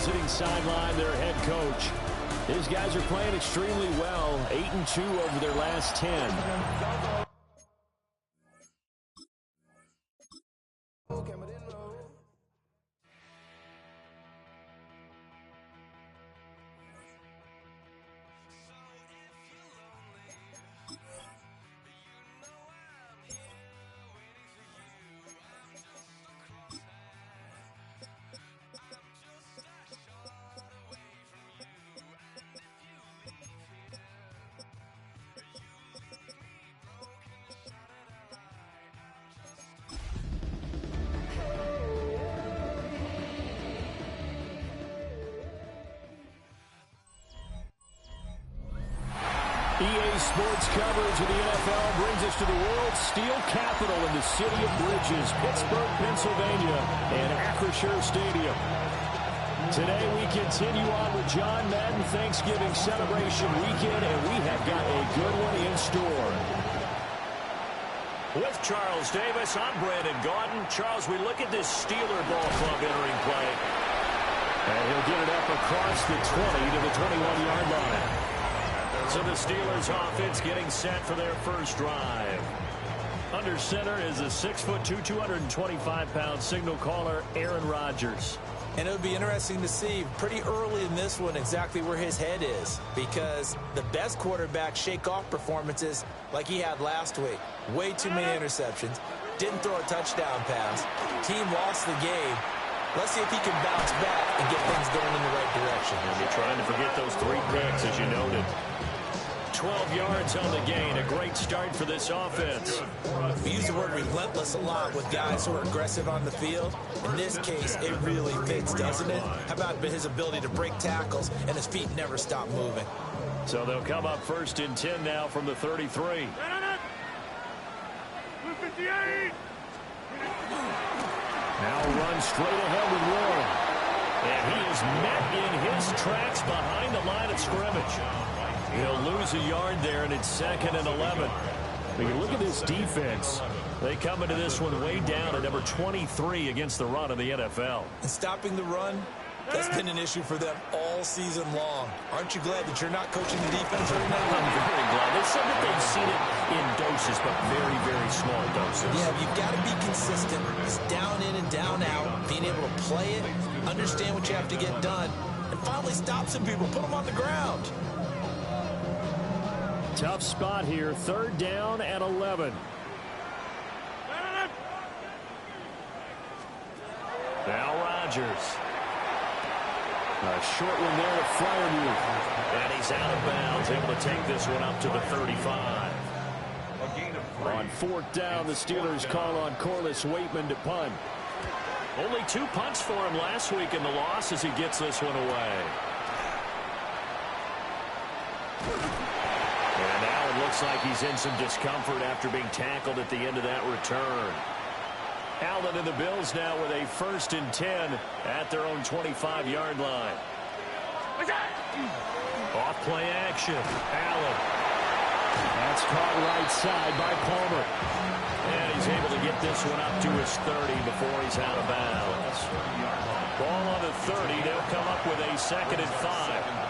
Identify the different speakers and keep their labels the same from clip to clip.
Speaker 1: visiting sideline, their head coach. His guys are playing extremely well, 8-2 over their last 10. EA Sports coverage of the NFL brings us to the world's steel capital in the city of bridges, Pittsburgh, Pennsylvania, and Acrisure Stadium. Today we continue on with John Madden Thanksgiving celebration weekend, and we have got a good one in store. With Charles Davis, I'm Brandon Gaudin. Charles, we look at this Steeler ball club entering play. And he'll get it up across the 20 to the 21-yard line. So the Steelers offense getting set for their first drive. Under center is a 6'2", 225-pound signal caller, Aaron Rodgers.
Speaker 2: And it would be interesting to see pretty early in this one exactly where his head is, because the best quarterback shake-off performances like he had last week. Way too many interceptions. Didn't throw a touchdown pass. Team lost the game. Let's see if he can bounce back and get things going in the right direction.
Speaker 1: And you're trying to forget those 3 picks, as you noted. 12 yards on the gain. A great start for this offense.
Speaker 2: We use the word relentless a lot with guys who are aggressive on the field. In this case, it really fits, doesn't it? How about his ability to break tackles and his feet never stop moving?
Speaker 1: So they'll come up 1st and 10 now from the 33. Now run straight ahead with Warren. And he is met in his tracks behind the line of scrimmage. He'll lose a yard there, and it's 2nd and 11. But you look at this defense. They come into this one way down at number 23 against the run of the NFL.
Speaker 2: And stopping the run, that's been an issue for them all season long. Aren't you glad that you're not coaching the defense right now?
Speaker 1: I'm very glad. They said that they've seen it in doses, but very, very small doses.
Speaker 2: Yeah, you've got to be consistent. It's down in and down out, being able to play it, understand what you have to get done, and finally stop some people, put them on the ground.
Speaker 1: Tough spot here, 3rd down and 11. Now Rodgers. A short one there to Fryermuth. And he's out of bounds, able to take this one up to the 35. On 4th down, the Steelers call on Corliss Waitman to punt. Only 2 punts for him last week in the loss as he gets this one away. And now it looks like he's in some discomfort after being tackled at the end of that return. Allen and the Bills now with a 1st and 10 at their own 25-yard line. Off play action. Allen. That's caught right side by Palmer. And he's able to get this one up to his 30 before he's out of bounds. Ball on the 30. They'll come up with a 2nd and 5.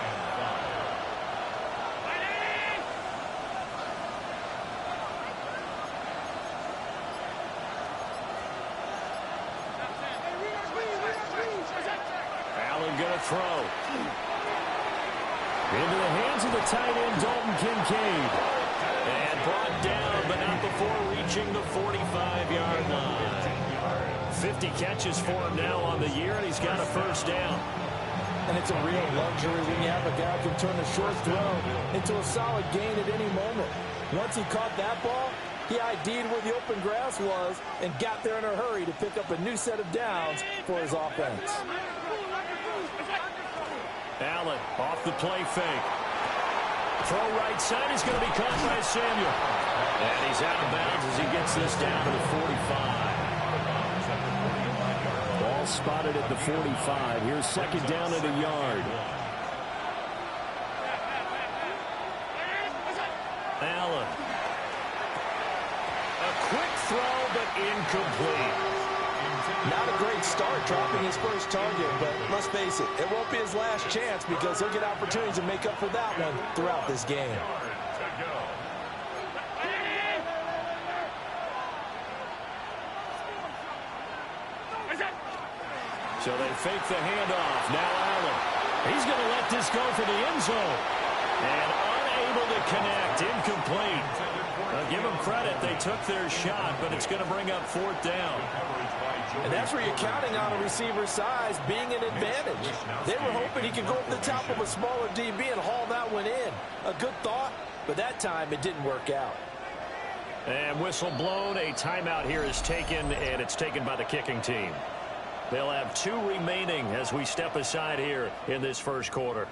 Speaker 1: Going to throw. Into the hands of the tight end, Dalton Kincaid. And brought down, but not before reaching the 45-yard line. 50 catches for him now on the year, and he's got a 1st down.
Speaker 3: And it's a real luxury when you have a guy who can turn a short throw into a solid gain at any moment. Once he caught that ball, he ID'd where the open grass was and got there in a hurry to pick up a new set of downs for his offense.
Speaker 1: Allen off the play fake. Throw right side is going to be caught by Samuel. And he's out of bounds as he gets this down to the 45. Ball spotted at the 45. Here's 2nd down at a yard. Allen. A quick throw, but incomplete.
Speaker 3: Not a great good start dropping his first target, but let's face it, it won't be his last chance because he'll get opportunities to make up for that one throughout this game.
Speaker 1: So they fake the handoff. Now Allen. He's going to let this go for the end zone. And unable to connect. Incomplete. Give them credit. They took their shot, but it's going to bring up fourth down.
Speaker 3: And that's where you're counting on a receiver's size being an advantage. They were hoping he could go over the top of a smaller DB and haul that one in. A good thought, but that time it didn't work out.
Speaker 1: And whistle blown. A timeout here is taken, and it's taken by the kicking team. They'll have 2 remaining as we step aside here in this first quarter.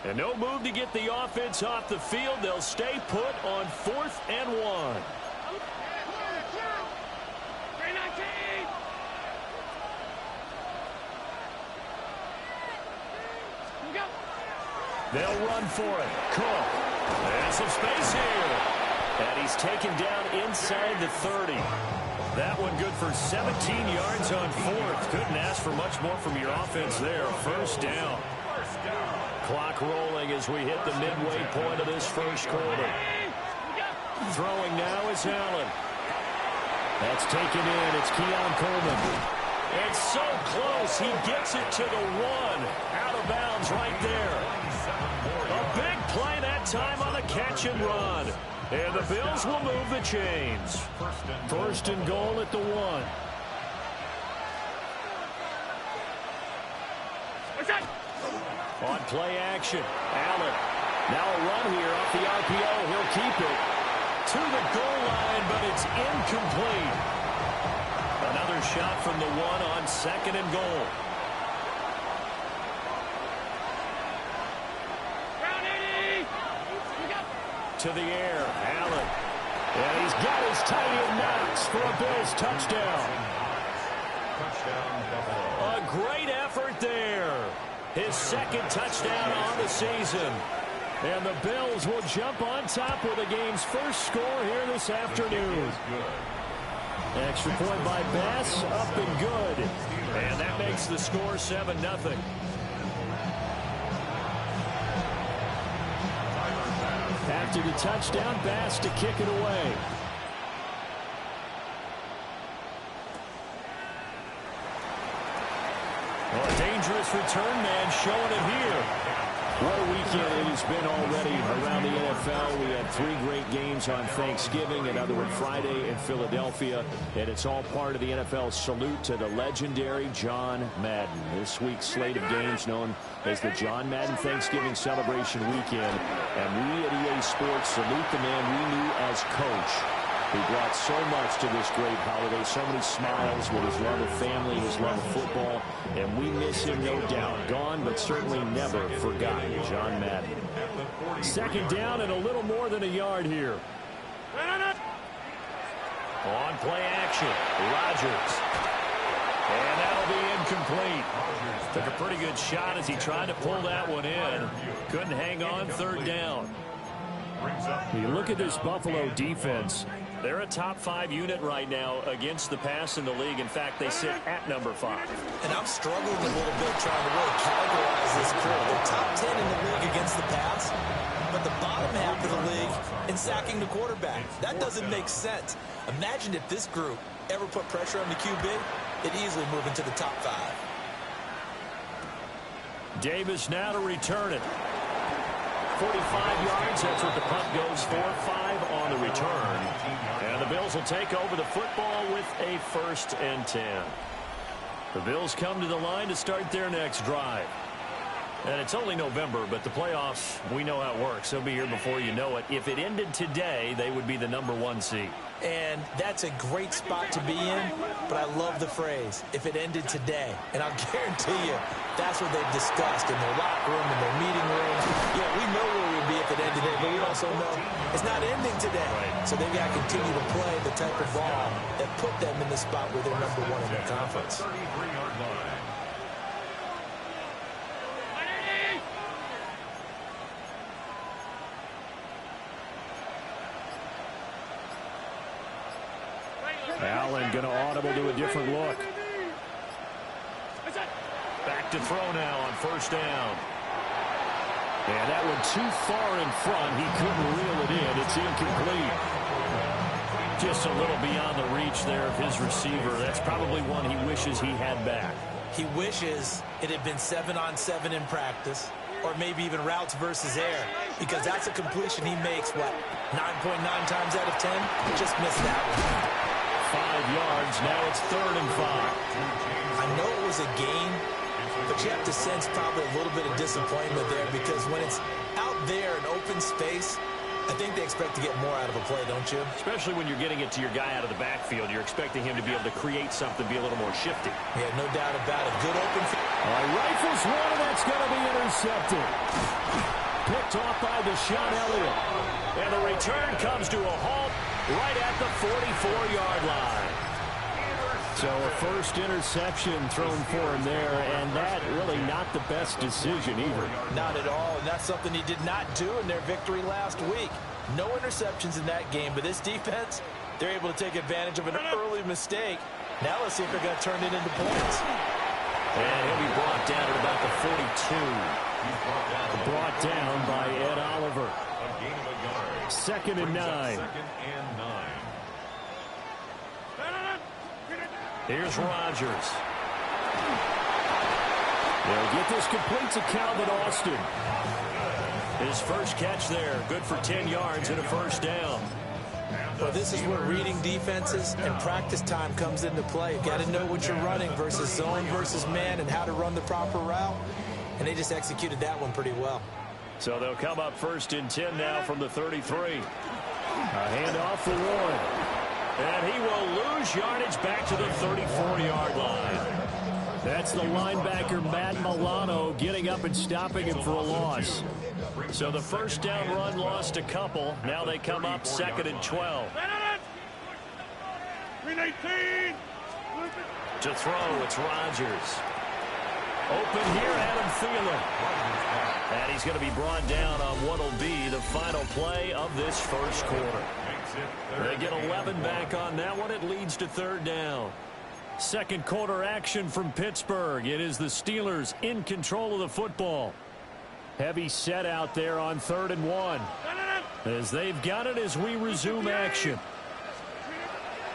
Speaker 1: And no move to get the offense off the field. They'll stay put on 4th and 1. They'll run for it. Cook. There's some space here. And he's taken down inside the 30. That one good for 17 yards on 4th. Couldn't ask for much more from your offense there. First down. Clock rolling as we hit the midway point of this first quarter. Throwing now is Allen. That's taken in. It's Keon Coleman. It's so close. He gets it to the 1. Out of bounds right there. A big play that time on a catch and run. And the Bills will move the chains. First and goal at the 1. On play action, Allen. Now a run here off the RPO. He'll keep it to the goal line, but it's incomplete. Another shot from the 1 on 2nd and goal. To the air, Allen. And he's got his tight end Knox for a Bills touchdown. A great effort there. His 2nd touchdown on the season. And the Bills will jump on top with the game's first score here this afternoon. Extra point by Bass, up and good. And that makes the score 7-0. After the touchdown, Bass to kick it away. Well, a dangerous return man showing it here. What a weekend it has been already around the NFL. We had 3 great games on Thanksgiving, another one Friday in Philadelphia, and it's all part of the NFL salute to the legendary John Madden. This week's slate of games known as the John Madden Thanksgiving Celebration Weekend, and we at EA Sports salute the man we knew as Coach, who brought so much to this great holiday, so many smiles with his love of family, his love of football, and we miss him, no doubt. Gone, but certainly never forgotten, John Madden. 2nd down and a little more than a yard here. On play action, Rodgers. And that'll be incomplete. Took a pretty good shot as he tried to pull that one in. Couldn't hang on, 3rd down. You look at this Buffalo defense. They're a top 5 unit right now against the pass in the league. In fact, they sit at number 5.
Speaker 2: And I'm struggling a little bit trying to really categorize this group. They're top 10 in the league against the pass, but the bottom half of the league in sacking the quarterback. That doesn't make sense. Imagine if this group ever put pressure on the QB, it'd easily move into the top 5.
Speaker 1: Davis now to return it. 45 yards, that's what the punt goes for. 5 on the return. And the Bills will take over the football with a 1st and 10. The Bills come to the line to start their next drive. And it's only November, but the playoffs, we know how it works. They'll be here before you know it. If it ended today, they would be the number 1 seed.
Speaker 2: And that's a great spot to be in, but I love the phrase, if it ended today. And I'll guarantee you, that's what they've discussed in their locker room, in their meeting rooms. Yeah, we know where we'd be if it ended today, but we also know it's not ending today. Right. So they've got to continue to play the type of ball that put them in the spot where they're number 1 in their conference.
Speaker 1: going to audible to a different look. Back to throw now on first down. And that one too far in front. He couldn't reel it in. It's incomplete. Just a little beyond the reach there of his receiver. That's probably one he wishes he had back.
Speaker 2: He wishes it had been 7-on-7 in practice, or maybe even routes versus air, because that's a completion he makes, what, 9.9 times out of 10? Just missed that one.
Speaker 1: 5 yards. Now it's 3rd and 5.
Speaker 2: I know it was a gain, but you have to sense probably a little bit of disappointment there, because when it's out there in open space, I think they expect to get more out of a play, don't you?
Speaker 1: Especially when you're getting it to your guy out of the backfield. You're expecting him to be able to create something, be a little more shifty.
Speaker 2: Yeah, no doubt about it. Good open field.
Speaker 1: Rifles one, and that's going to be intercepted. Picked off by Deshaun Elliott. And the return comes to a halt right at the 44-yard line. So a first interception thrown for him there, and that really not the best decision either.
Speaker 2: Not at all, and that's something he did not do in their victory last week. No interceptions in that game, but this defense, they're able to take advantage of an early mistake. Now let's see if they're going to turn it into points.
Speaker 1: And he'll be brought down at about the 42. Brought down by Ed Oliver. 2nd and 9. Here's Rodgers. They'll get this complete to Calvin Austin. His first catch there, good for 10 yards and a first down.
Speaker 2: Well, this is where reading defenses and practice time comes into play. You've got to know what you're running versus zone versus man and how to run the proper route. And they just executed that one pretty well.
Speaker 1: So they'll come up 1st and 10 now from the 33. A handoff for Warren. And he will lose yardage back to the 34-yard line. That's the linebacker, Matt Milano, getting up and stopping him for a loss. So the first down run lost a couple. Now they come up 2nd and 12. To throw, it's Rodgers. Open here, Adam Thielen. And he's going to be brought down on what will be the final play of this first quarter. They get 11 back on that one. It leads to 3rd down. Second quarter action from Pittsburgh. It is the Steelers in control of the football. Heavy set out there on 3rd and 1. As they've got it as we resume action.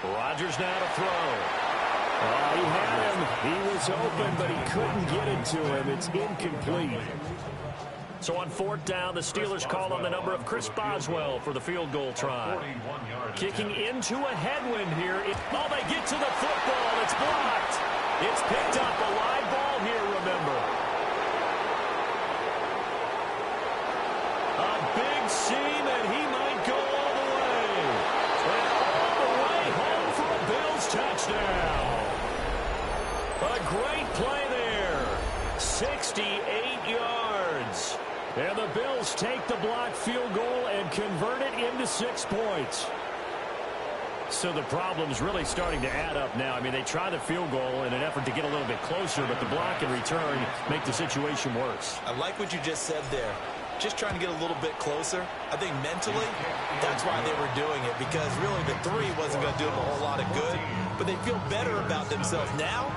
Speaker 1: Rodgers now to throw. Oh, he had him. He was open, but he couldn't get it to him. It's incomplete. So on 4th down, the Steelers call on the number of Chris Boswell for the field goal try. Kicking into a headwind here. Oh, they get to the football. It's blocked. It's picked up. A live ball here, remember. A big seam, and he might go all the way. And all the way home for a Bills touchdown. A great play there. 68 yards. And the Bills take the blocked field goal and convert it into 6 points. So the problem's really starting to add up now. I mean, they try the field goal in an effort to get a little bit closer, but the block and return make the situation worse.
Speaker 2: I like what you just said there. Just trying to get a little bit closer. I think mentally, that's why they were doing it, because really the 3 wasn't going to do them a whole lot of good, but they feel better about themselves now.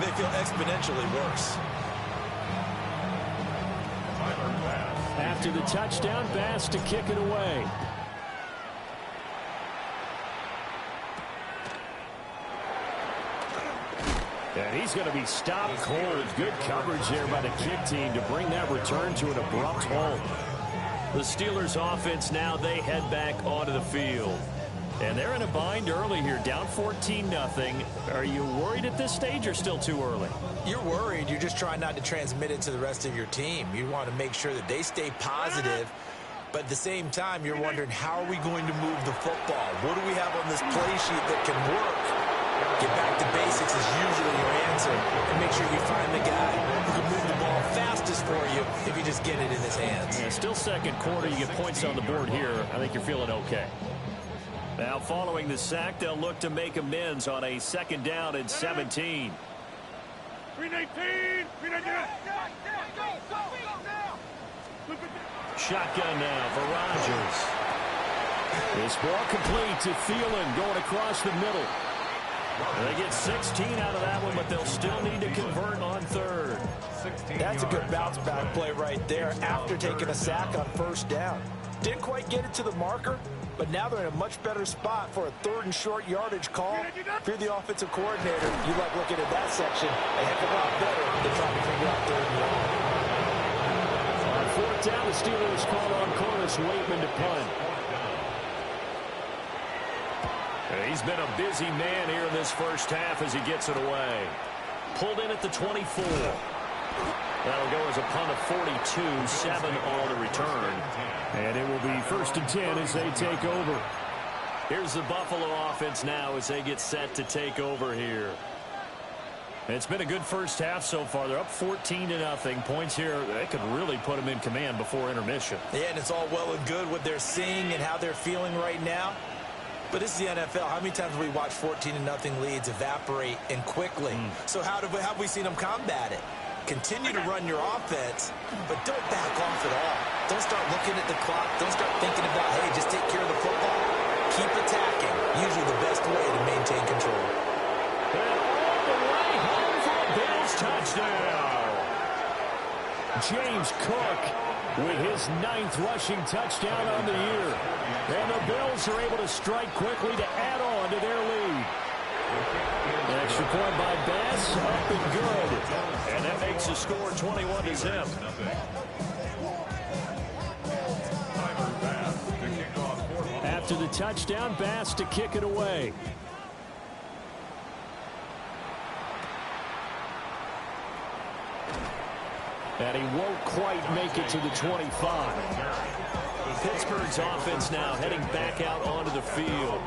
Speaker 2: They feel exponentially worse.
Speaker 1: After the touchdown, Bass to kick it away. And he's going to be stopped cold. Good coverage there by the kick team to bring that return to an abrupt halt. The Steelers offense now, they head back onto the field. And they're in a bind early here, down 14-0. Are you worried at this stage or still too early?
Speaker 2: You're worried. You're just trying not to transmit it to the rest of your team. You want to make sure that they stay positive, but at the same time, you're wondering, how are we going to move the football? What do we have on this play sheet that can work? Get back to basics is usually your answer, and make sure you find the guy who can move the ball fastest for you if you just get it in his hands.
Speaker 1: Yeah, still second quarter. You get points on the board here. I think you're feeling okay. Now, following the sack, they'll look to make amends on a 2nd down and 17. Shotgun now for Rodgers. This ball complete to Thielen going across the middle. They get 16 out of that one, but they'll still need to convert on third.
Speaker 2: That's a good bounce-back play right there after taking a sack on first down. Didn't quite get it to the marker, but now they're in a much better spot for a third and short yardage call. If you're the offensive coordinator, you like looking at that section a heck of a lot better than trying to figure out third and long.
Speaker 1: On fourth down, the Steelers call on Corliss Waitman to punt. He's been a busy man here in this first half as he gets it away. Pulled in at the 24. That'll go as a punt of 42, 7 on the return. And it will be 1st and 10 as they take over. Here's the Buffalo offense now as they get set to take over here. It's been a good first half so far. They're up 14-0. Points here, they could really put them in command before intermission.
Speaker 2: Yeah, and it's all well and good what they're seeing and how they're feeling right now. But this is the NFL. How many times have we watched 14-0 leads evaporate and quickly? So how have we seen them combat it? Continue to run your offense, but don't back off at all. Don't start looking at the clock. Don't start thinking about, hey, just take care of the football. Keep attacking. Usually the best way to maintain control.
Speaker 1: And all the way home for a Bills touchdown. James Cook with his 9th rushing touchdown on the year. And the Bills are able to strike quickly to add on to their lead. An extra point by Bass, up and good. And that makes the score 21-0. After the touchdown, Bass to kick it away. And he won't quite make it to the 25. Pittsburgh's offense now heading back out onto the field.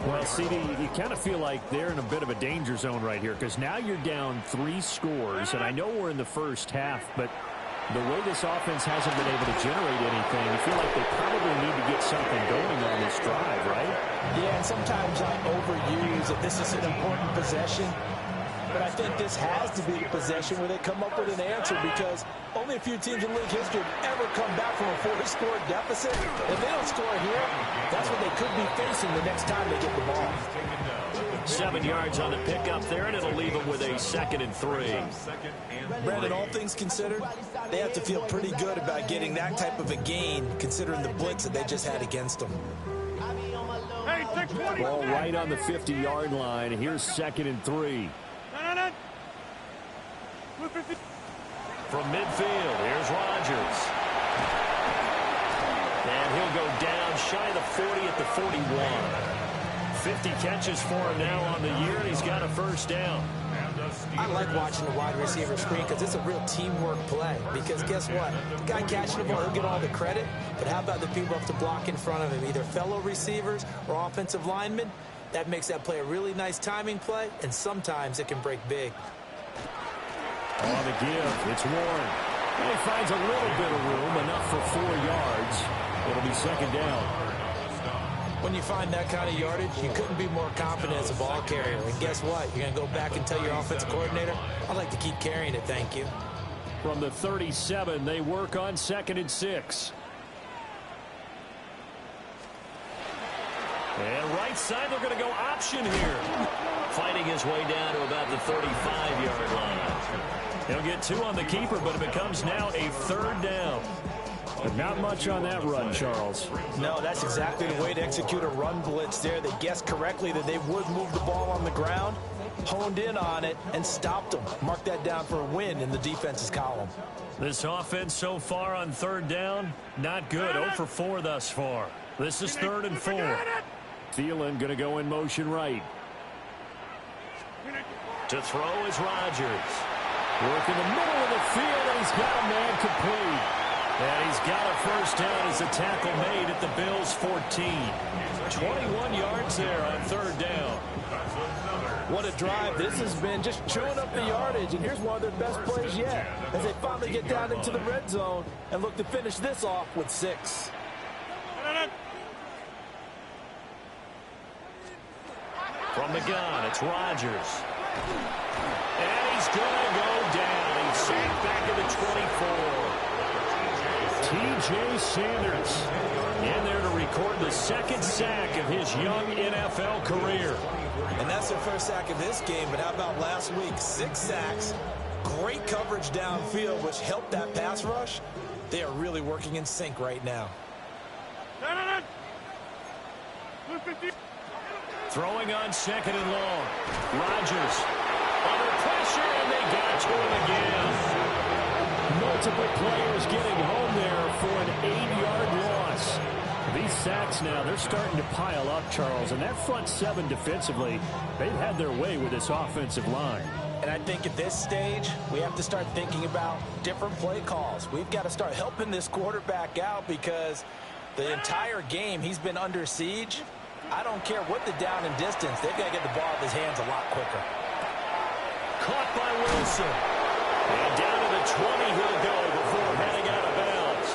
Speaker 1: Well, CD, you kind of feel like they're in a bit of a danger zone right here because now you're down 3 scores, and I know we're in the first half, but the way this offense hasn't been able to generate anything, you feel like they probably need to get something going on this drive, right?
Speaker 2: Yeah, and sometimes I overuse that this is an important possession. But I think this has to be the possession where they come up with an answer because only a few teams in league history have ever come back from a 4-score deficit. If they don't score here, that's what they could be facing the next time they get the ball.
Speaker 1: 7 yards on the pickup there, and it'll leave them with a 2nd and 3.
Speaker 2: Brandon, all things considered, they have to feel pretty good about getting that type of a gain considering the blitz that they just had against them.
Speaker 1: Ball right on the 50-yard line. Here's 2nd and 3. From midfield, here's Rodgers. And he'll go down shy of the 40 at the 41. 50 catches for him now on the year, and he's got a first down.
Speaker 2: I like watching the wide receiver screen because it's a real teamwork play. Because guess what? The guy catching the ball, he'll get all the credit. But how about the people who have to block in front of him, either fellow receivers or offensive linemen? That makes that play a really nice timing play, and sometimes it can break big.
Speaker 1: On the give, it's Warren. And he finds a little bit of room, enough for 4 yards. It'll be 2nd down.
Speaker 2: When you find that kind of yardage, you couldn't be more confident as a ball carrier. And guess what? You're going to go back and tell your offensive coordinator, I'd like to keep carrying it, thank you.
Speaker 1: From the 37, they work on 2nd and 6. And right side, they're going to go option here. Fighting his way down to about the 35-yard line. He'll get 2 on the keeper, but it becomes now a 3rd down. But not much on that run, Charles.
Speaker 2: No, that's exactly the way to execute a run blitz there. They guessed correctly that they would move the ball on the ground, honed in on it, and stopped them. Mark that down for a win in the defense's column.
Speaker 1: This offense so far on 3rd down, not good. 0 for 4 thus far. This is 3rd and 4. Thielen going to go in motion right. To throw is Rodgers. Work in the middle of the field, and he's got a man complete. And he's got a first down as the tackle made at the Bills' 14. 21 yards there on 3rd down.
Speaker 2: What a drive. This has been just chewing up the yardage, and here's one of their best plays yet as they finally get down into the red zone and look to finish this off with 6.
Speaker 1: From the gun, it's Rodgers. And he's going to go down. He's sacked back at the 24. T.J. Sanders in there to record the 2nd sack of his young NFL career.
Speaker 2: And that's their first sack of this game, but how about last week? 6 sacks, great coverage downfield, which helped that pass rush. They are really working in sync right now.
Speaker 1: Throwing on 2nd and long. Rodgers under pressure, and they got to him again. Multiple players getting home there for an 8-yard loss. These sacks now, they're starting to pile up, Charles. And that front 7 defensively, they've had their way with this offensive line.
Speaker 2: And I think at this stage, we have to start thinking about different play calls. We've got to start helping this quarterback out because the entire game he's been under siege. I don't care what the down and distance. They've got to get the ball out of his hands a lot quicker.
Speaker 1: Caught by Wilson. And down to the 20 he'll go before heading out of bounds.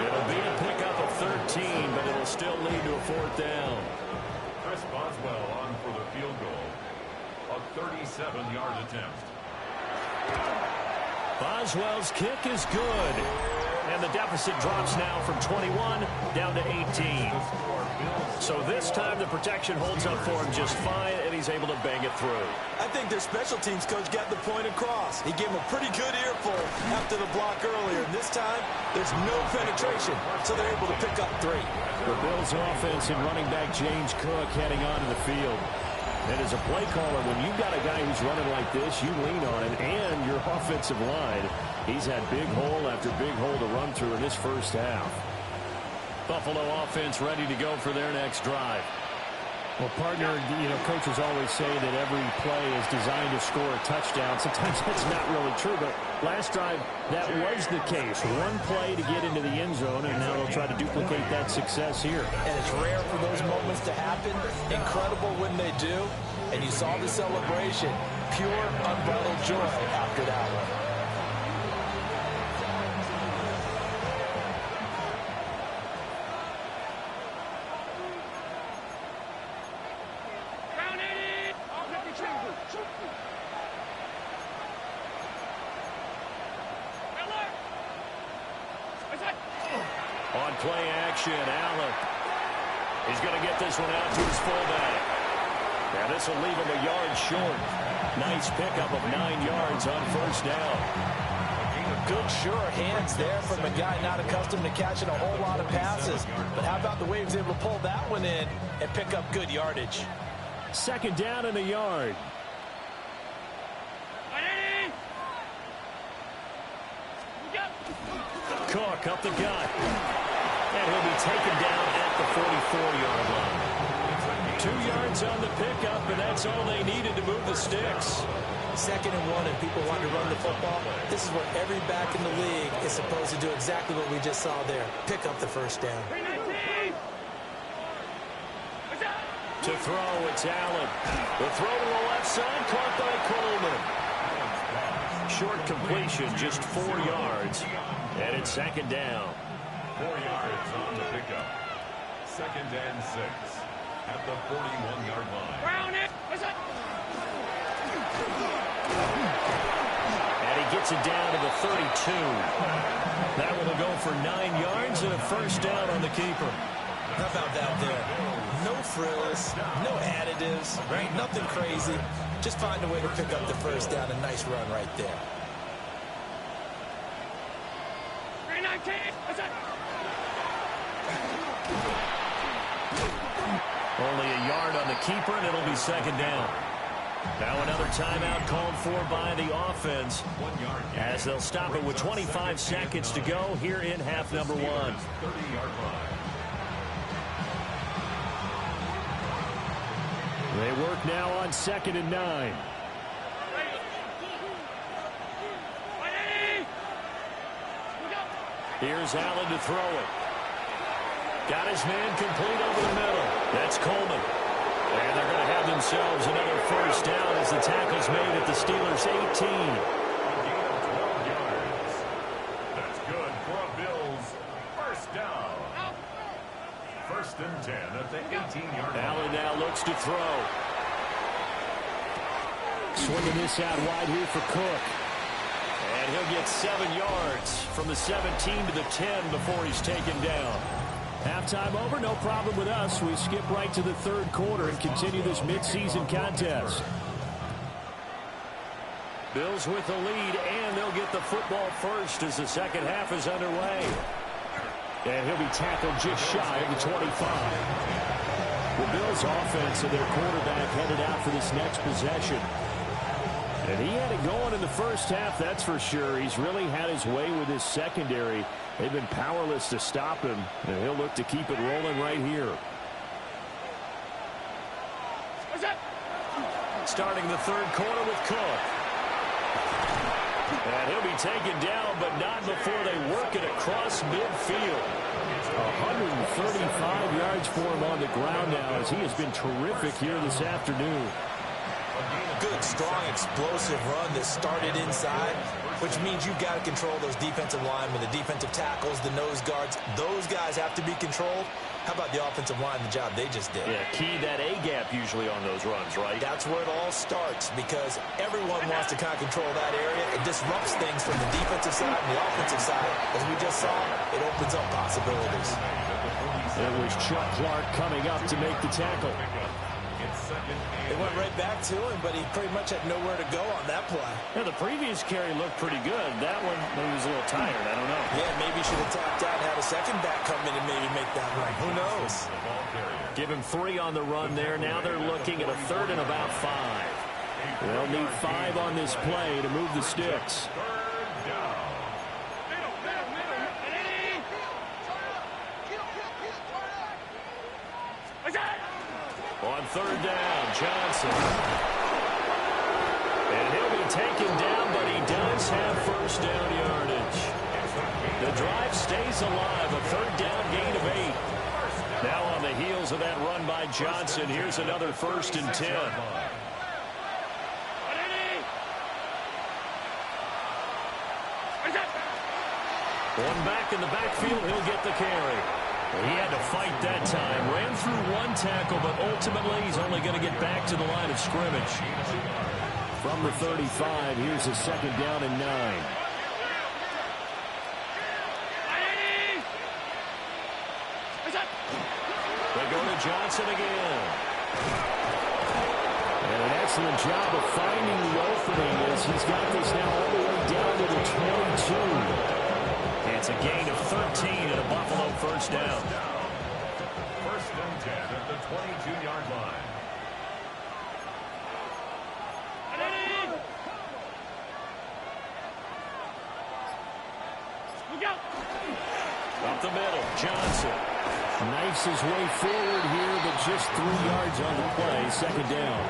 Speaker 1: It'll be a pickup of 13, but it'll still lead to a 4th down.
Speaker 4: Chris Boswell on for the field goal. A 37-yard attempt.
Speaker 1: Boswell's kick is good. And the deficit drops now from 21 down to 18. So this time the protection holds up for him just fine, and he's able to bang it through.
Speaker 2: I think their special teams coach got the point across. He gave him a pretty good earful after the block earlier. And this time, there's no penetration, so they're able to pick up 3.
Speaker 1: The Bills offense and running back James Cook heading onto the field. And as a play caller, when you've got a guy who's running like this, you lean on him and your offensive line. He's had big hole after big hole to run through in this first half. Buffalo offense ready to go for their next drive. Well, partner, coaches always say that every play is designed to score a touchdown. Sometimes that's not really true, but last drive, that was the case. One play to get into the end zone, and now they'll try to duplicate that success here.
Speaker 2: And it's rare for those moments to happen. Incredible when they do. And you saw the celebration. Pure, unbridled joy after that one.
Speaker 1: On play action, Allen. He's going to get this one out to his fullback. Now this will leave him a yard short. Nice pickup of 9 yards on 1st down.
Speaker 2: Good, sure hands there from a guy not accustomed to catching a whole lot of passes. But how about the way he was able to pull that one in and pick up good yardage?
Speaker 1: 2nd down and a yard. Cook up the gut. And he'll be taken down at the 44-yard line. 2 yards on the pickup, and that's all they needed to move the sticks.
Speaker 2: 2nd and 1, and people want to run the football. This is what every back in the league is supposed to do, exactly what we just saw there. Pick up the 1st down.
Speaker 1: To throw, it's Allen. The throw to the left side, caught by Coleman. Short completion, just 4 yards. And it's 2nd down.
Speaker 4: 4 yards on the pickup. 2nd and 6 at the 41-yard line.
Speaker 1: And he gets it down to the 32. That one will go for 9 yards and a 1st down on the keeper.
Speaker 2: How about that there? No frills, no additives, right? Nothing crazy. Just find a way to pick up the 1st down. A nice run right there.
Speaker 1: Only a yard on the keeper, and it'll be 2nd down. Now another timeout called for by the offense as they'll stop it with 25 seconds to go here in half number 1.
Speaker 4: 30-yard line.
Speaker 1: They work now on 2nd and 9. Here's Allen to throw it. Got his man complete over the middle. That's Coleman. And they're going to have themselves another 1st down as the tackle's made at the Steelers' 18.
Speaker 4: A gain of 12 yards. That's good for a Bills 1st down. 1st and 10 at the 18-yard line.
Speaker 1: Allen now looks to throw. Swinging this out wide here for Cook. And he'll get 7 yards from the 17 to the 10 before he's taken down. Halftime over, no problem with us. We skip right to the third quarter and continue this midseason contest. Bills with the lead, and they'll get the football first as the second half is underway. And he'll be tackled just shy of the 25. The Bills offense and their quarterback headed out for this next possession. And he had it going in the first half, that's for sure. He's really had his way with his secondary. They've been powerless to stop him, and he'll look to keep it rolling right here. Starting the third quarter with Cook. And he'll be taken down, but not before they work it across midfield. 135 yards for him on the ground now, as he has been terrific here this afternoon.
Speaker 2: Good, strong, explosive run that started inside, which means you've got to control those defensive linemen, the defensive tackles, the nose guards. Those guys have to be controlled. How about the offensive line, the job they just did?
Speaker 1: Yeah, key that A-gap usually on those runs, right?
Speaker 2: That's where it all starts, because everyone wants to kind of control that area. It disrupts things from the defensive side and the offensive side. As we just saw, it opens up possibilities.
Speaker 1: It was Chuck Clark coming up to make the tackle.
Speaker 2: It went right back to him, but he pretty much had nowhere to go on that play.
Speaker 1: Yeah, the previous carry looked pretty good. That one, maybe he was a little tired. I don't know.
Speaker 2: Yeah, maybe he should have tapped out and had a second back come in and maybe make that run. Who knows?
Speaker 1: Give him 3 on the run there. Now they're looking at a third and about 5. They'll need 5 on this play to move the sticks. On third down, Johnson. And he'll be taken down, but he does have first down yardage. The drive stays alive, a third down gain of 8. Now on the heels of that run by Johnson, here's another 1st and 10. One back in the backfield, he'll get the carry. He had to fight that time. Ran through 1 tackle, but ultimately he's only going to get back to the line of scrimmage. From the 35, here's a second down and 9. They go to Johnson again. And an excellent job of finding the opening as he's got this now all the way down to the 22. It's a gain of 13 and a Buffalo first down.
Speaker 4: 1st and 10 at the 22-yard line.
Speaker 1: Up the middle, Johnson. Knifes his way forward here, but just 3 yards on the play, second down.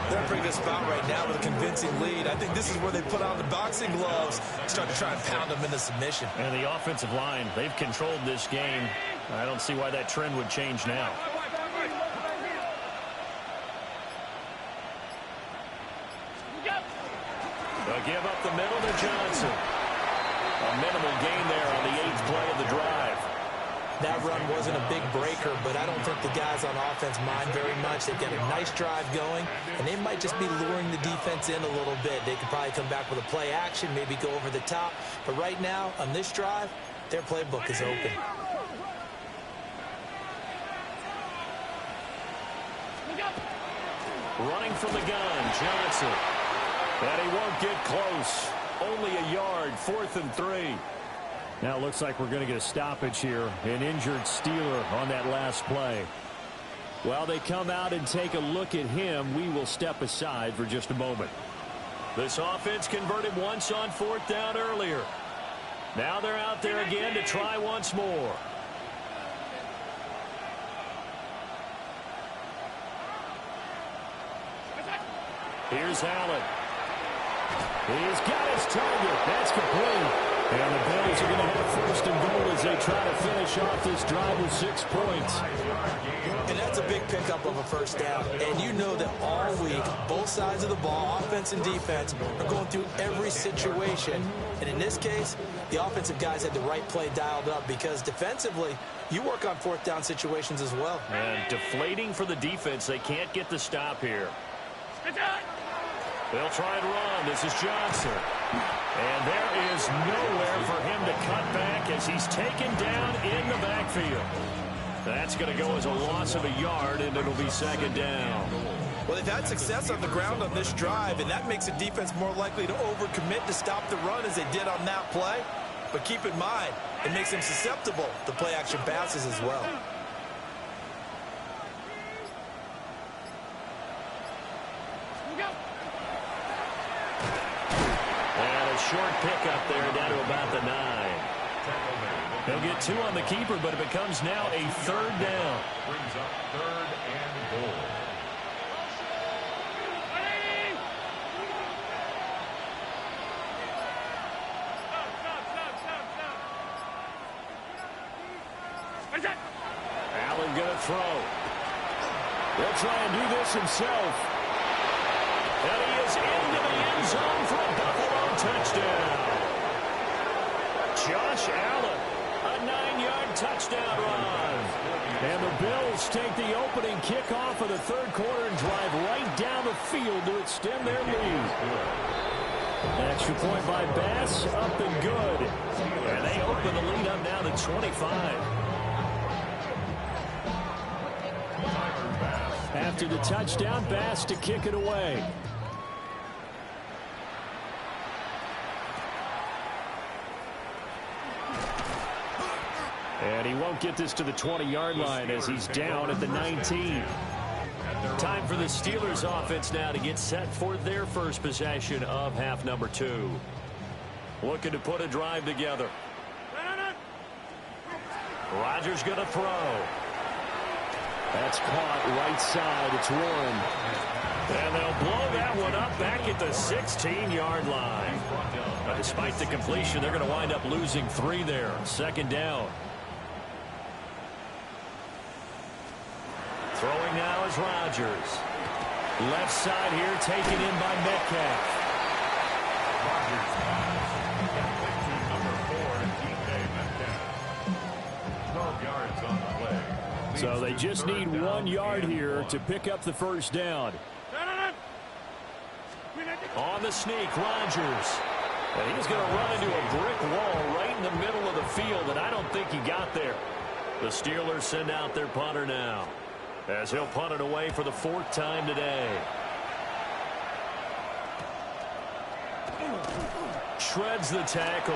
Speaker 2: They're in a pretty good spot right now with a convincing lead. I think this is where they put on the boxing gloves, start to try and pound them into submission.
Speaker 1: And the offensive line, they've controlled this game. I don't see why that trend would change now. They'll give up the middle to Johnson. A minimal gain there on the 8th play of the drive.
Speaker 2: That run wasn't a big breaker, but I don't think the guys on offense mind very much. They've got a nice drive going, and they might just be luring the defense in a little bit. They could probably come back with a play action, maybe go over the top. But right now, on this drive, their playbook is open.
Speaker 1: Running from the gun, Johnson. And he won't get close. Only a yard, 4th and 3. Now it looks like we're going to get a stoppage here. An injured Steeler on that last play. While they come out and take a look at him, we will step aside for just a moment. This offense converted once on 4th down earlier. Now they're out there again to try once more. Here's Allen. He's got his target. That's complete. And the Bills are going to have 1st and goal as they try to finish off this drive with 6 points.
Speaker 2: And that's a big pickup of a first down. And you know that all week, both sides of the ball, offense and defense, are going through every situation. And in this case, the offensive guys had the right play dialed up because defensively, you work on 4th down situations as well.
Speaker 1: And deflating for the defense. They can't get the stop here. They'll try and run. This is Johnson. And there is nowhere for him to cut back as he's taken down in the backfield. That's going to go as a loss of a yard, and it'll be second down.
Speaker 2: Well, they've had success on the ground on this drive, and that makes a defense more likely to overcommit to stop the run as they did on that play. But keep in mind, it makes them susceptible to play-action passes as well.
Speaker 1: And a short pickup there down to about the 9. They'll get 2 on the keeper, but it becomes now a third down.
Speaker 4: Brings up third and goal.
Speaker 1: Allen going to throw. He'll try and do this himself. And he is into the end zone for a Buffalo touchdown. Josh Allen, a 9-yard touchdown run. And the Bills take the opening kickoff of the third quarter and drive right down the field to extend their lead. Extra point by Bass, up and good. And they open the lead up now to 25. After the touchdown, Bass to kick it away. And he won't get this to the 20-yard line as he's down at the 19. Time for the Steelers offense now to get set for their first possession of half number 2. Looking to put a drive together. Rodgers going to throw. That's caught right side. It's Warren. And they'll blow that one up back at the 16-yard line. But despite the completion, they're going to wind up losing 3 there. Second down. Throwing now is Rodgers. Left side here taken in by Metcalf.
Speaker 4: Rodgers pass. Number 4, DK Metcalf. 12 yards on the play.
Speaker 1: So they just need 1 yard here to pick up the first down. On the sneak, Rodgers. And he's going to run into a brick wall right in the middle of the field, and I don't think he got there. The Steelers send out their punter now, as he'll punt it away for the 4th time today. Shreds the tackle.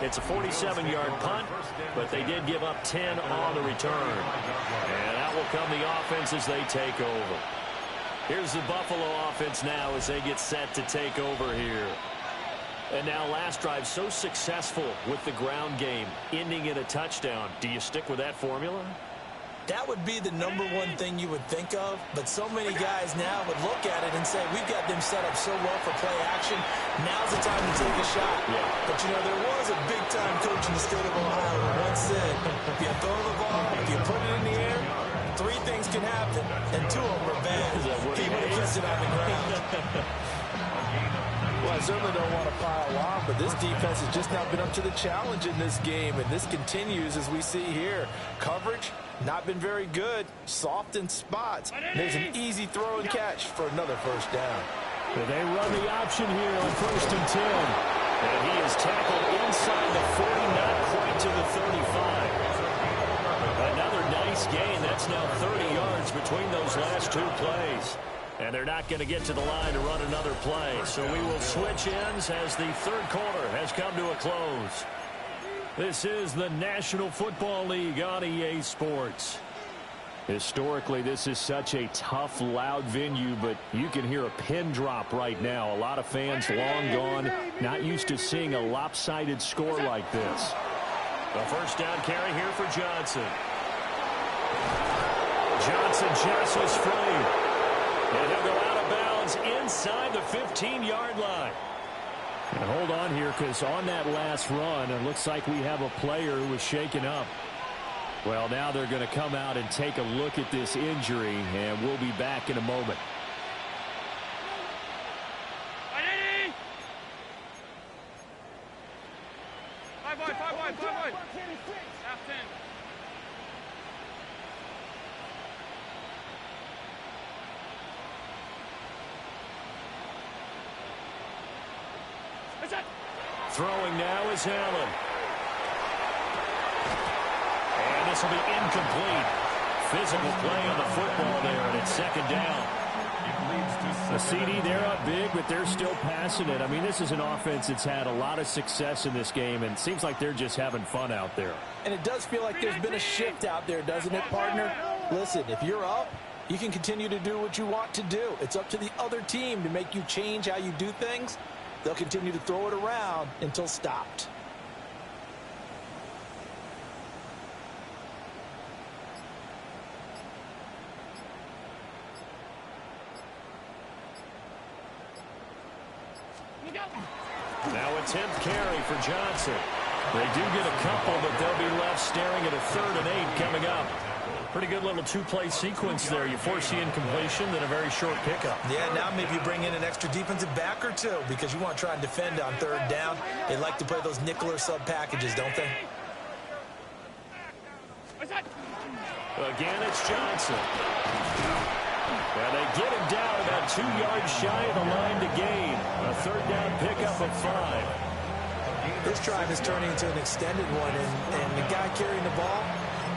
Speaker 1: It's a 47-yard punt, but they did give up 10 on the return. And out will come the offense as they take over. Here's the Buffalo offense now as they get set to take over here. And now last drive so successful with the ground game, ending in a touchdown. Do you stick with that formula?
Speaker 2: That would be the number one thing you would think of, but so many guys now would look at it and say, we've got them set up so well for play action, now's the time to take a shot. Yeah. But, you know, there was a big-time coach in the state of Ohio who once said, if you throw the ball, if you put it in the air, 3 things can happen, and 2 of them are bad. He would have kissed it on the ground.
Speaker 3: Well, I certainly don't want to pile on, but this defense has just not been up to the challenge in this game, and this continues as we see here. Coverage, not been very good. Soft in spots. There's an easy throw and catch for another first down.
Speaker 1: But they run the option here on 1st and 10. And he is tackled inside the 40, not quite to the 35. Another nice gain. That's now 30 yards between those last 2 plays. And they're not going to get to the line to run another play. So we will switch ends as the third quarter has come to a close. This is the National Football League on EA Sports. Historically, this is such a tough, loud venue, but you can hear a pin drop right now. A lot of fans long gone, not used to seeing a lopsided score like this. A first down carry here for Johnson. Johnson jostles free. And he'll go out of bounds inside the 15-yard line. And hold on here, because on that last run, it looks like we have a player who was shaken up. Well, now they're going to come out and take a look at this injury, and we'll be back in a moment. Throwing now is Allen. And this will be incomplete. Physical play on the football there, and it's second down. The CD, they're up big, but they're still passing it. I mean, this is an offense that's had a lot of success in this game, and it seems like they're just having fun out there.
Speaker 2: And it does feel like there's been a shift out there, doesn't it, partner? Listen, if you're up, you can continue to do what you want to do. It's up to the other team to make you change how you do things. They'll continue to throw it around until stopped.
Speaker 1: Now a 10th carry for Johnson. They do get a couple, but they'll be left staring at a 3rd and 8 coming up. Pretty good little two-play sequence there. You force the incompletion, then a very short pickup.
Speaker 2: Yeah, now maybe you bring in an extra defensive back or two because you want to try and defend on 3rd down. They like to play those nickel or sub packages, don't they?
Speaker 1: Again, it's Johnson. And they get him down about 2 yards shy of the line to gain. A 3rd down pickup of 5.
Speaker 2: This drive is turning into an extended one, and the guy carrying the ball,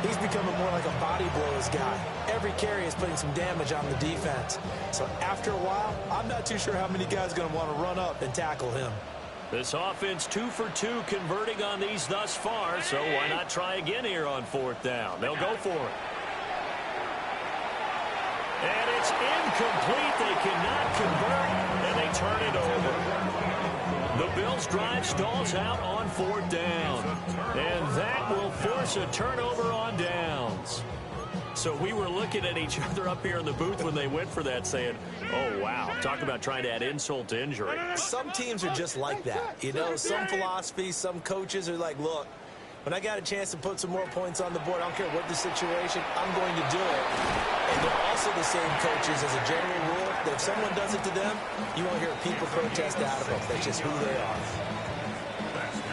Speaker 2: he's becoming more like a body blows guy. Every carry is putting some damage on the defense. So after a while, I'm not too sure how many guys are going to want to run up and tackle him.
Speaker 1: This offense 2 for 2 converting on these thus far, so why not try again here on 4th down? They'll go for it. And it's incomplete. They cannot convert, and they turn it over. The Bills' drive stalls out on 4th down. And that will force a turnover on downs. So we were looking at each other up here in the booth when they went for that saying, oh, wow, talk about trying to add insult to injury.
Speaker 2: Some teams are just like that. You know, some philosophies, some coaches are like, look, when I got a chance to put some more points on the board, I don't care what the situation, I'm going to do it. And they're also the same coaches as a general rule that if someone does it to them, you won't hear people protest out of them. That's just who they are.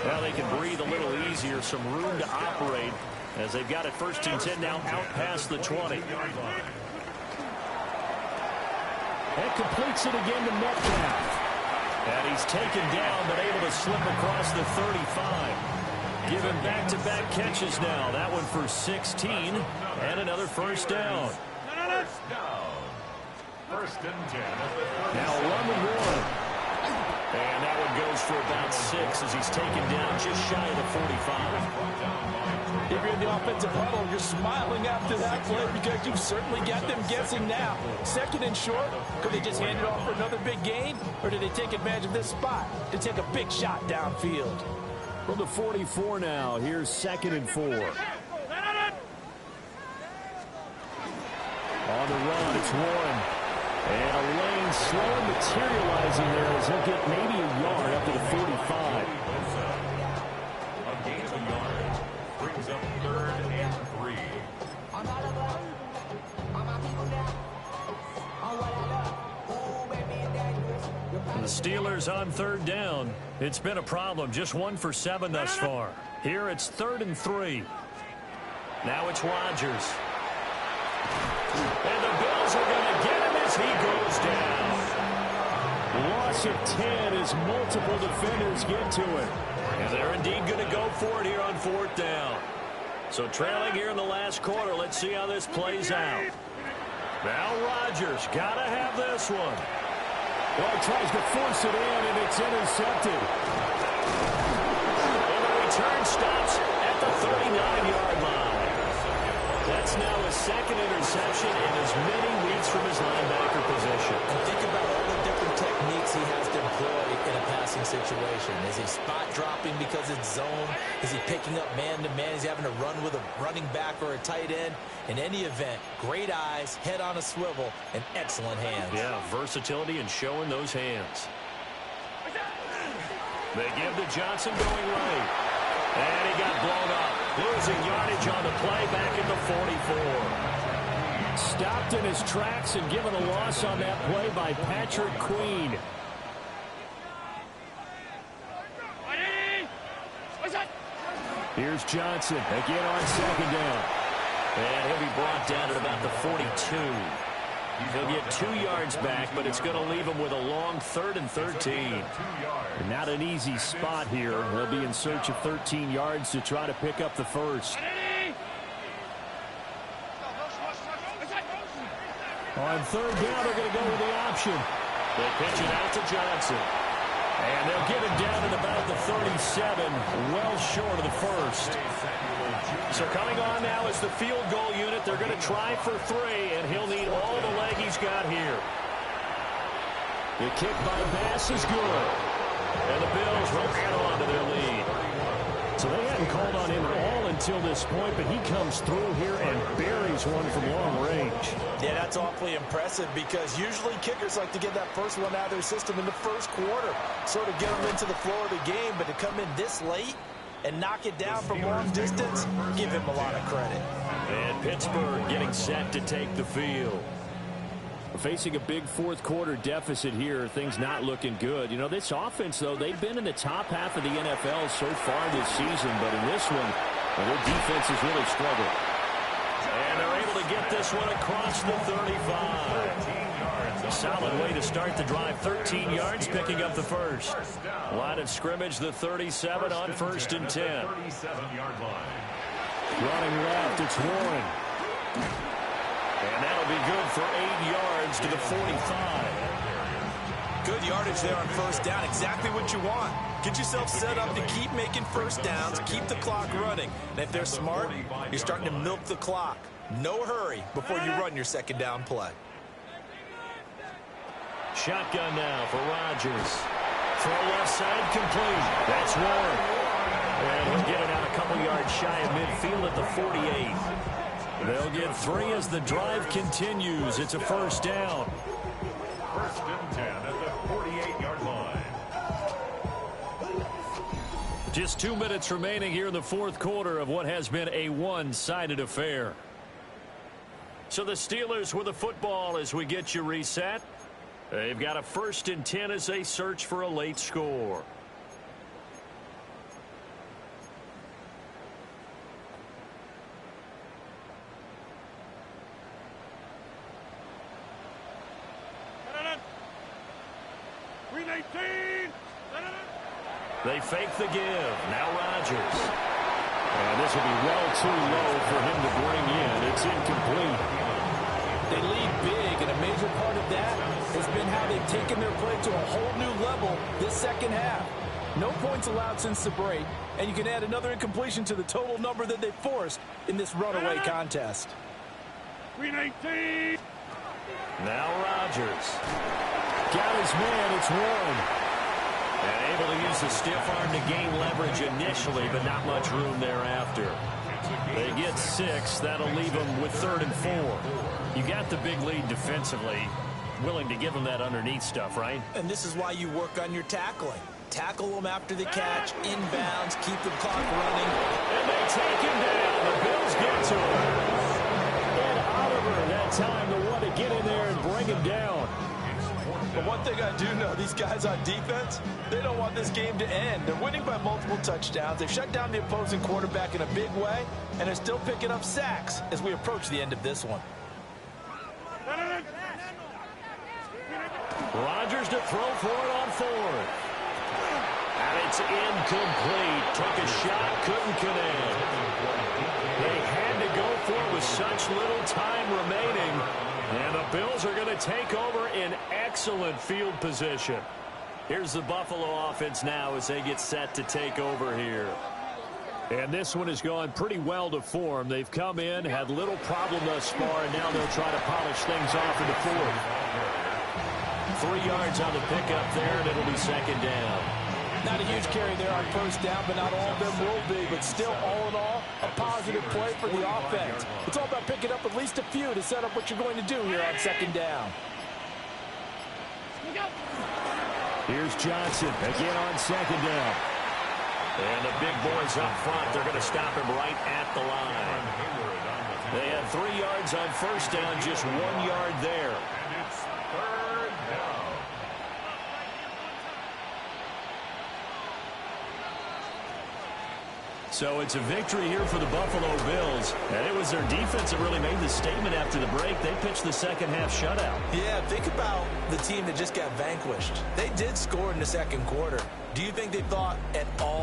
Speaker 1: Well, they can breathe a little easier, some room to operate as they've got it 1st and 10 now out past the 20. That completes it again to Metcalf. And he's taken down but able to slip across the 35. Give him back-to-back catches now. That one for 16 and another 1st down.
Speaker 4: 1st and 10.
Speaker 1: Now 1-1. And that one goes for about 6 as he's taken down just shy of the 45.
Speaker 3: If you're in the offensive huddle, you're smiling after that play because you've certainly got them guessing now. 2nd and short, could they just hand it off for another big gain? Or did they take advantage of this spot to take a big shot downfield?
Speaker 1: From the 44 now, here's 2nd and 4. On the run, it's Warren. And a lane slow materializing there as he'll get maybe a yard up to the 45.
Speaker 4: A gain of a yard brings up 3rd and 3.
Speaker 1: The Steelers on 3rd down. It's been a problem. Just 1 for 7 thus far. Here it's 3rd and 3. Now it's Rodgers. And the Bills are going to get him as he goes down. Loss of 10 as multiple defenders get to it. And they're indeed going to go for it here on 4th down. So trailing here in the last quarter, let's see how this plays out. Now Rodgers got to have this one.
Speaker 3: Well, he tries to force it in, and it's intercepted.
Speaker 1: And the return stops at the 39-yard line. That's now his 2nd interception in as many weeks from his linebacker position.
Speaker 2: And think about all the different techniques he has to employ in a passing situation. Is he spot dropping because it's zone? Is he picking up man-to-man? Is he having to run with a running back or a tight end? In any event, great eyes, head on a swivel, and excellent hands.
Speaker 1: Yeah, versatility and showing those hands. They give to Johnson going right. And he got blown up. Losing yardage on the play back at the 44. Stopped in his tracks and given a loss on that play by Patrick Queen. Here's Johnson again on 2nd down. And he'll be brought down at about the 42. He'll get 2 yards back, but it's going to leave him with a long 3rd and 13.
Speaker 5: Not an easy spot here. They'll be in search of 13 yards to try to pick up the first. On 3rd down, they're going to go with the option.
Speaker 1: They pitch it out to Johnson. And they'll get him down at about the 37, well short of the first. So coming on now is the field goal unit. They're going to try for 3, and he'll need all the leg he's got here.
Speaker 5: The kick by Bass is good.
Speaker 1: And the Bills will add on to their lead.
Speaker 5: So they hadn't called on him at all until this point, but he comes through here and buries one from long range.
Speaker 2: Yeah, that's awfully impressive because usually kickers like to get that first one out of their system in the first quarter, sort of get them into the flow of the game, but to come in this late and knock it down from long distance, give him a lot of credit.
Speaker 1: And Pittsburgh getting set to take the field.
Speaker 5: Facing a big fourth quarter deficit here, things not looking good. You know, this offense, though, they've been in the top half of the NFL so far this season, but in this one, well, their defense has really struggled.
Speaker 1: And they're able to get this one across the 35. A solid way to start the drive. 13 yards, picking up the first. Line of scrimmage, the 37 on 1st and 10.
Speaker 5: Running left, it's Warren.
Speaker 1: And that'll be good for 8 yards to the 45.
Speaker 2: Good yardage there on 1st down. Exactly what you want. Get yourself set up to keep making 1st downs, keep the clock running. And if they're smart, you're starting to milk the clock. No hurry before you run your 2nd down play.
Speaker 1: Shotgun now for Rodgers. Throw left side complete. That's Warren. And he'll get it out a couple yards shy of midfield at the 48. They'll get 3 as the drive continues. It's a 1st down.
Speaker 4: 1st and 10 at the 48-yard line.
Speaker 1: Just 2 minutes remaining here in the fourth quarter of what has been a one-sided affair. So the Steelers with the football as we get you reset. They've got a 1st and 10 as they search for a late score. They fake the give. Now Rodgers.
Speaker 5: And this will be well too low for him to bring in. It's incomplete.
Speaker 3: They lead big, and a major part of that has been how they've taken their play to a whole new level this 2nd half. No points allowed since the break, and you can add another incompletion to the total number that they forced in this runaway contest.
Speaker 4: 319.
Speaker 1: Now Rodgers.
Speaker 5: Got his man. It's Warren.
Speaker 1: And able to use the stiff arm to gain leverage initially, but not much room thereafter. They get 6. That'll leave them with 3rd and 4. You got the big lead defensively. Willing to give them that underneath stuff, right?
Speaker 2: And this is why you work on your tackling. Tackle them after the catch, inbounds, keep the clock running.
Speaker 1: And they take him down. The Bills get to him.
Speaker 5: And Oliver, that time the one to get in there and bring him down.
Speaker 2: But one thing I do know, these guys on defense, they don't want this game to end. They're winning by multiple touchdowns. They've shut down the opposing quarterback in a big way, and they're still picking up sacks as we approach the end of this one.
Speaker 1: Rodgers to throw for it on 4th. And it's incomplete. Took a shot, couldn't connect. They had to go for it with such little time remaining. And the Bills are going to take over in excellent field position. Here's the Buffalo offense now as they get set to take over here.
Speaker 5: And this one has gone pretty well to form. They've come in, had little problem thus far, and now they'll try to polish things off in the 4th.
Speaker 1: 3 yards on the pickup there, and it'll be 2nd down.
Speaker 3: Not a huge carry there on 1st down, but not all of them will be. But still, all in all, a positive play for the offense. It's all about picking up at least a few to set up what you're going to do here on 2nd down.
Speaker 5: Here's Johnson again on 2nd down.
Speaker 1: And the big boys up front, they're going to stop him right at the line. They had 3 yards on 1st down, just 1 yard there.
Speaker 4: And it's 3rd down.
Speaker 1: So it's a victory here for the Buffalo Bills. And it was their defense that really made the statement after the break. They pitched the second half shutout.
Speaker 2: Yeah, think about the team that just got vanquished. They did score in the second quarter. Do you think they thought at all